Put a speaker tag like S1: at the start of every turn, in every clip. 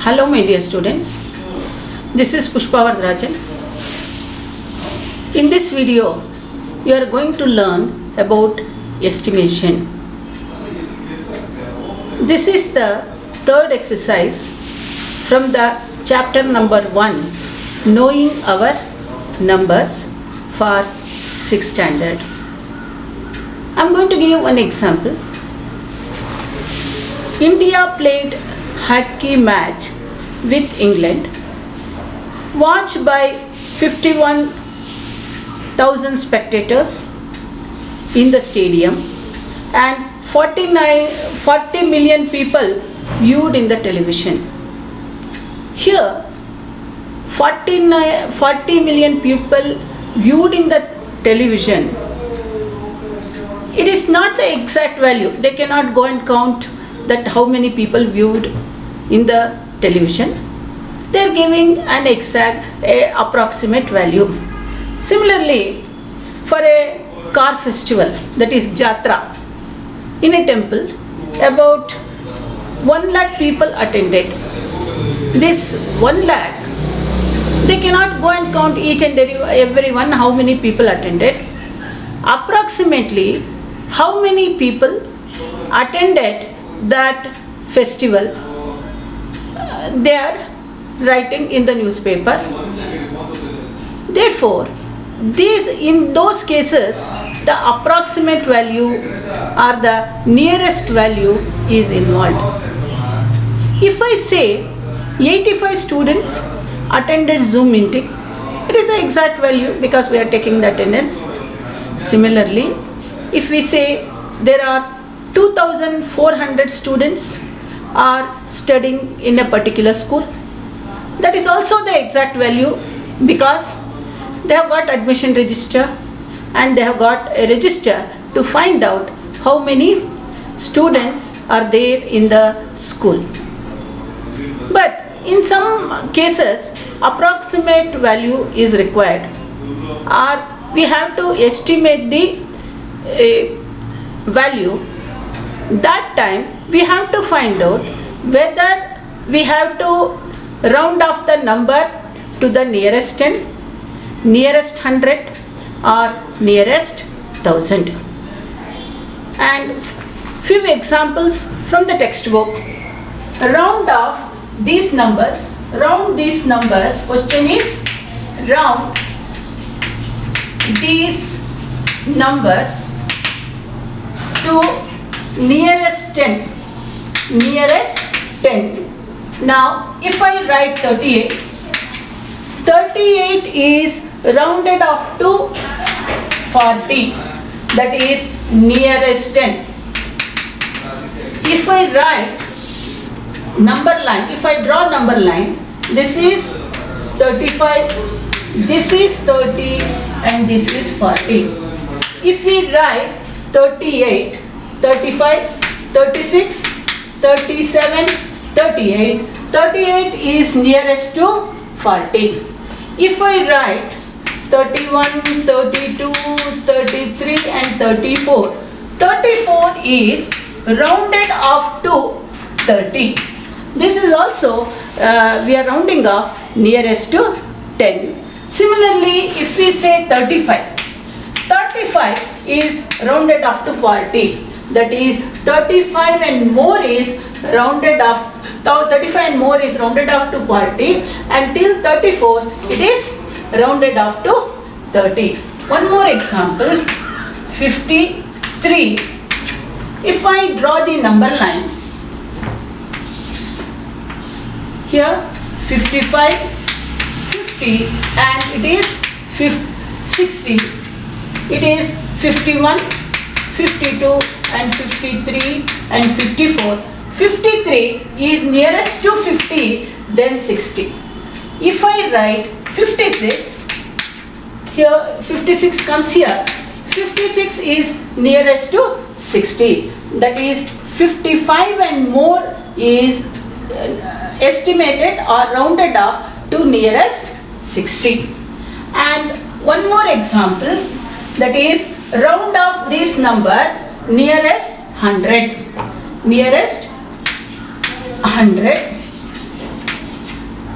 S1: Hello my dear students, this is Pushpa Varadarajan. In this video, you are going to learn about estimation. This is the third exercise from the chapter number 1, Knowing Our Numbers for 6th standard. I am going to give one example. India played hockey match with England, watched by 51,000 spectators in the stadium and 40 million people viewed in the television. Here, 40 million people viewed in the television. It is not the exact value. They cannot go and count that how many people viewed in the television. They are giving an exact approximate value. Similarly, for a car festival, that is Jatra, in a temple, about 1 lakh people attended. This 1 lakh, they cannot go and count each and everyone how many people attended. Approximately, how many people attended that festival, they are writing in the newspaper. Therefore, in those cases, the approximate value or the nearest value is involved. If I say 85 students attended Zoom meeting, it is the exact value because we are taking the attendance. Similarly, if we say there are 2,400 students are studying in a particular school, that is also the exact value because they have got admission register and they have got a register to find out how many students are there in the school. But in some cases, approximate value is required, or we have to estimate the value. That time we have to find out whether we have to round off the number to the nearest 10, nearest 100 or nearest 1000. And few examples from the textbook. Round off these numbers. Round these numbers. Question is round these numbers to nearest 10. Nearest 10. Now, if I write 38, 38 is rounded off to 40. That is nearest 10. If I write number line, if I draw number line, this is 35, this is 30 and this is 40. If we write 38, 35, 36, 37, 38, 38 is nearest to 40. If I write 31, 32, 33 and 34, 34 is rounded off to 30. This is also, we are rounding off nearest to 10. Similarly, if we say 35, 35 is rounded off to 40. That is 35 and more is rounded off. 35 and more is rounded off to 40, and till 34 it is rounded off to 30. One more example, 53. If I draw the number line, here 55, 50 and it is 60. It is 51, 52 and 53 and 54. 53 is nearest to 50, then 60. If I write 56, here 56 comes here. 56 is nearest to 60. That is 55 and more is estimated or rounded off to nearest 60. And one more example, that is round off this number nearest 100. Nearest 100.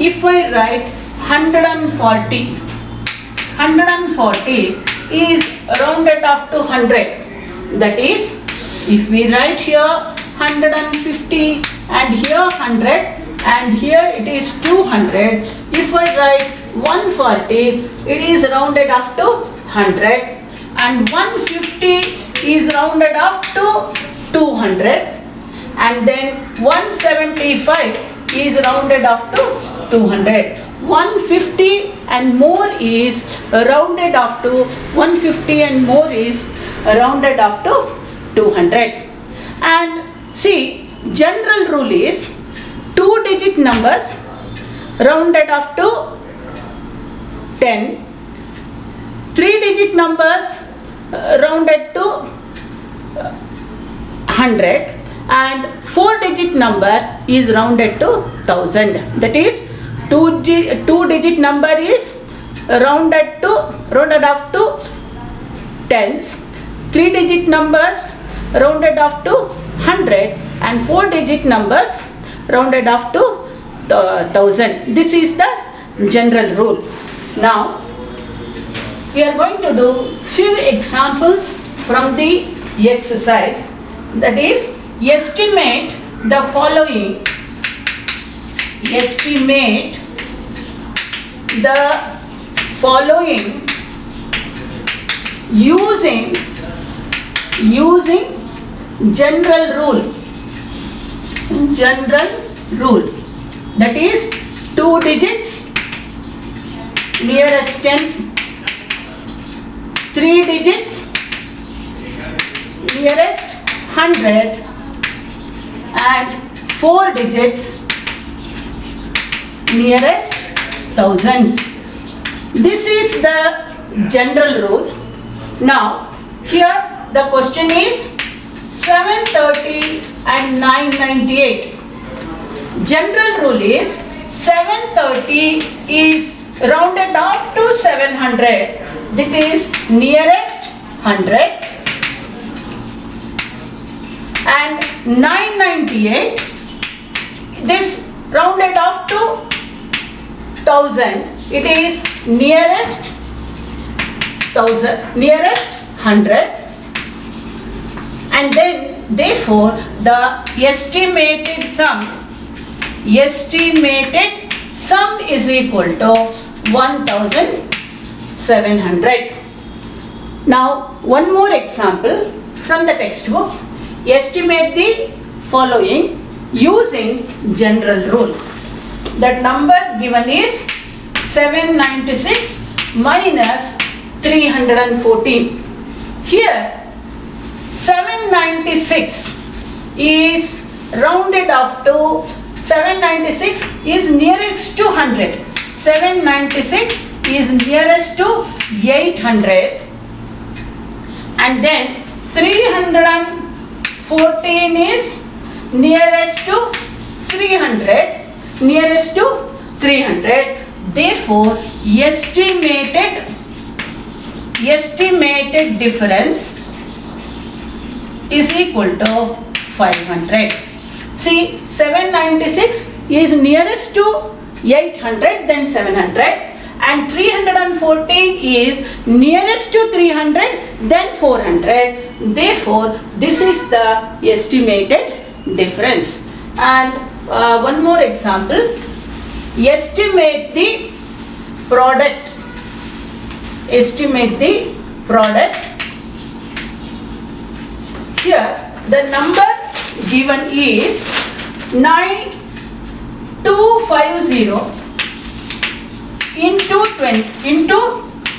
S1: if I write 140, 140 is rounded off to 100. That is, if we write here 150 and here 100 and here it is 200, if I write 140, it is rounded off to 100, and 150 is rounded off to 200, and then 175 is rounded off to 200. 150 and more is rounded off to 150 and more is rounded off to 200. And see, general rule is 2-digit numbers rounded off to 10, 3-digit numbers rounded to 100, and 4-digit number is rounded to 1000. That is, 2-digit number is rounded off to tens, 3-digit numbers rounded off to 100, and 4-digit numbers rounded off to 1000. This is the general rule. Now we are going to do few examples from the exercise, that is, estimate the following. Estimate the following using general rule. General rule, that is 2 digits nearest 10, 3 digits nearest 100, and 4 digits nearest thousands. This is the general rule. Now here the question is 730 and 998. General rule is 730 is rounded off to 700, that is nearest 100, and 998, this rounded off to 1000, it is nearest 100, and then therefore the estimated sum is equal to 1700. Now one more example from the textbook. Estimate the following using general rule. That number given is 796 minus 314. Here 796 is rounded off to 796 is nearest to 100. 796 is nearest to 800, and then 314 is nearest to 300. Therefore, estimated difference is equal to 500. See, 796 is nearest to 800, then 700, and 314 is nearest to 300, then 400. Therefore, this is the estimated difference. And one more example. Estimate the product. Estimate the product. Here the number given is 9250 into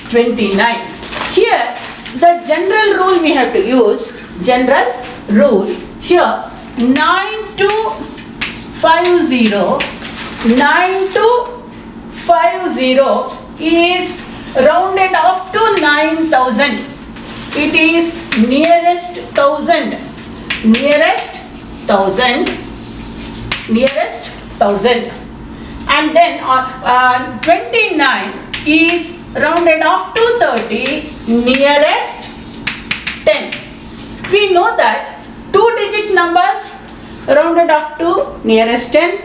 S1: 29. Here the general rule we have to use. General rule. Here 9250 is rounded off to 9000. It is nearest 1000. And then 29 is rounded off to 30, nearest 10. We know that 2-digit numbers rounded up to nearest 10,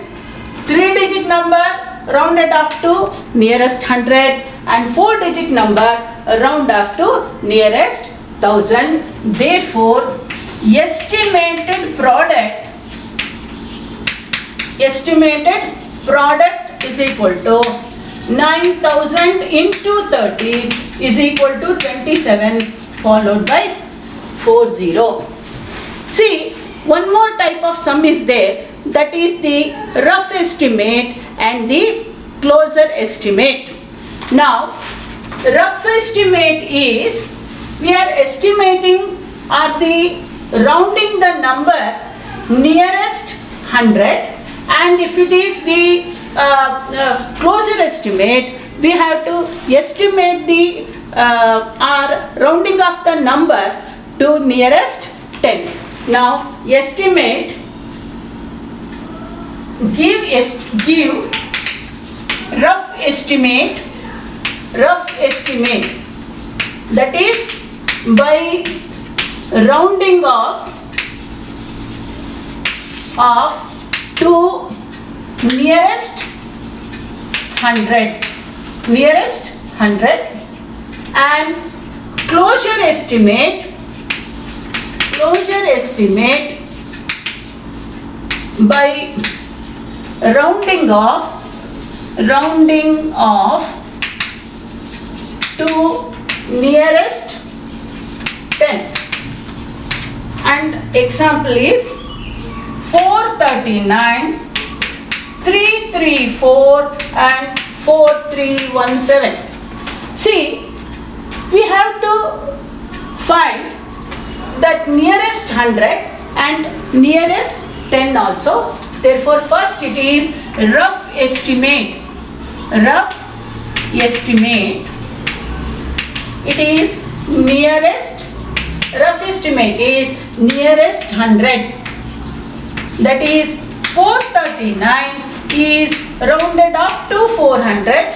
S1: 3-digit number rounded off to nearest 100, and 4-digit number round off to nearest 1000. Therefore, estimated product is equal to 9000 into 30 is equal to 27 followed by 40. See, one more type of sum is there, that is the rough estimate and the closer estimate. Now, rough estimate is, we are estimating or the rounding the number nearest 100, and if it is the closer estimate, we have to estimate the or rounding of the number to nearest 10. Now estimate, give rough estimate, that is by rounding off to nearest 100, and closure estimate by rounding off to nearest 10. And example is 439, 334 and 4317. See, we have to find that nearest 100 and nearest 10 also. Therefore, first it is rough estimate. It is nearest, rough estimate is nearest 100. That is 439 is rounded off to 400.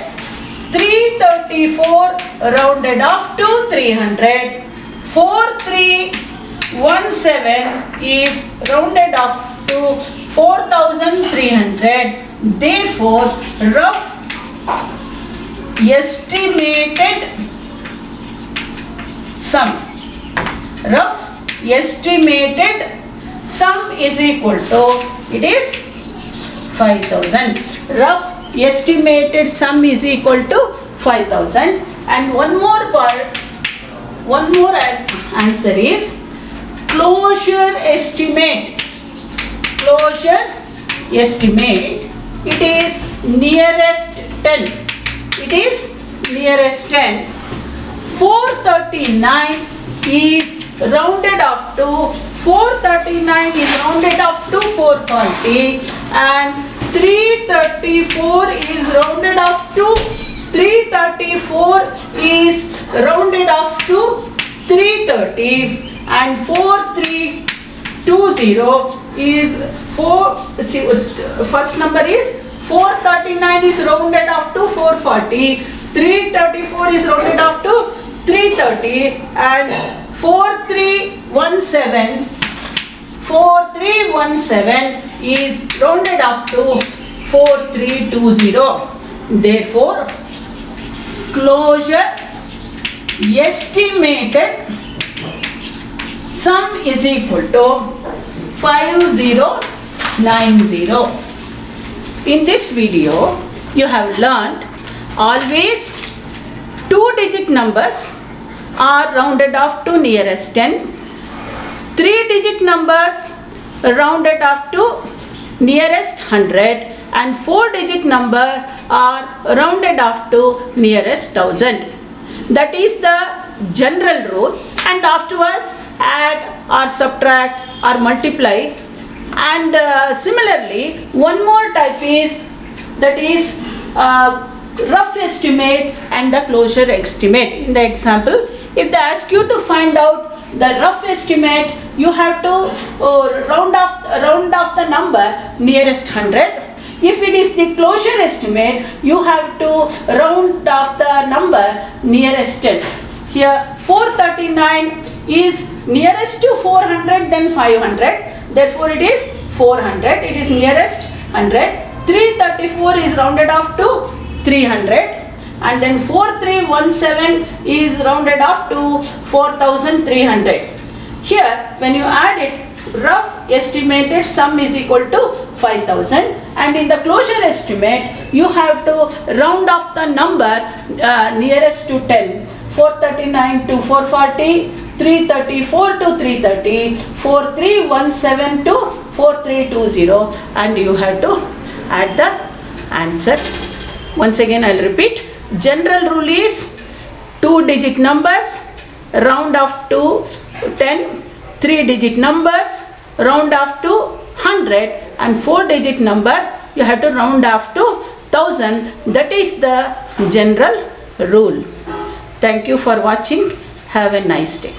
S1: 334 rounded off to 300. 4317 is rounded off to 4300. Therefore, rough estimated sum is equal to, it is 5000. Rough estimated sum is equal to 5000. And one more answer is closure estimate. It is nearest 10. 439 is rounded off to 440, and 334 is rounded off to 330, and 4320 is first number is 439 is rounded off to 440, 334 is rounded off to 330, and 4317 is rounded off to 4320. Therefore, closure estimated sum is equal to 5090. In this video, you have learnt always 2-digit numbers are rounded off to nearest 10. 3-digit numbers rounded off to nearest 100, and 4-digit numbers are rounded off to nearest 1000. That is the general rule, and afterwards add or subtract or multiply. And similarly, one more type is, that is rough estimate and the closure estimate. In the example, if they ask you to find out the rough estimate, you have to round off the number nearest 100. If it is the closure estimate, you have to round off the number nearest 10. Here 439 is nearest to 400, then 500. Therefore, it is 400. It is nearest 100. 330 334 is rounded off to 300, and then 4317 is rounded off to 4300. Here when you add it, rough estimated sum is equal to 5000, and in the closure estimate you have to round off the number nearest to 10. 439 to 440, 334 to 330, 4317 to 4320, and you have to add the answer. Once again I'll repeat. General rule is 2-digit numbers round off to 10, 3-digit numbers round off to 100, and 4-digit number you have to round off to 1000. That is the general rule. Thank you for watching. Have a nice day.